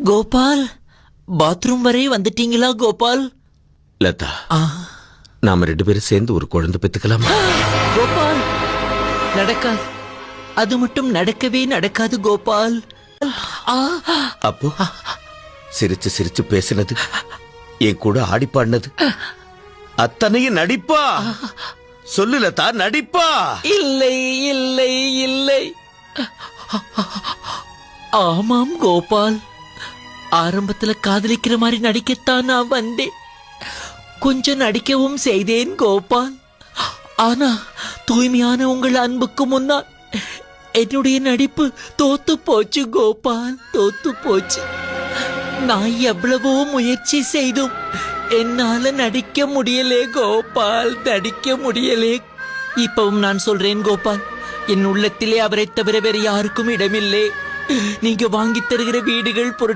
Gopal, bathroom வரை வந்துட்டீங்களா கோபால்? லதா, நாம 2 பேரும் சேர்ந்து ஒரு குழந்தை பெத்துக்கலாமா? கோபால், நடக்காது. அது மட்டும் நடக்கவே நடக்காது கோபால். அப்போ சிரிச்சு சிரிச்சு பேசினது, என் கூட ஆடி பாடினது அத்தனையும் நடிப்பா? சொல்லு லதா, நடிப்பா? இல்லை இல்லை இல்லை. ஆமாம் கோபால், ஆரம்பத்துல காதலிக்கிற மாதிரி நடிக்கத்தான் நான் வந்தேன். கொஞ்சம் நடிக்கவும் செய்தேன் கோபால். ஆனா தூய்மையான உங்கள் அன்புக்கு முன்னால் என்னுடைய நடிப்பு தோத்து போச்சு கோபால், தோத்து போச்சு. நான் எவ்வளவோ முயற்சி செய்தும் என்னால நடிக்க முடியலே கோபால், நடிக்க முடியலே. இப்பவும் நான் சொல்றேன் கோபால், என் உள்ளத்திலே அவரை தவிர வேறு யாருக்கும் இடமில்லை. நீங்க வாங்கி தருகிற வீடுகள், பொருட்கள்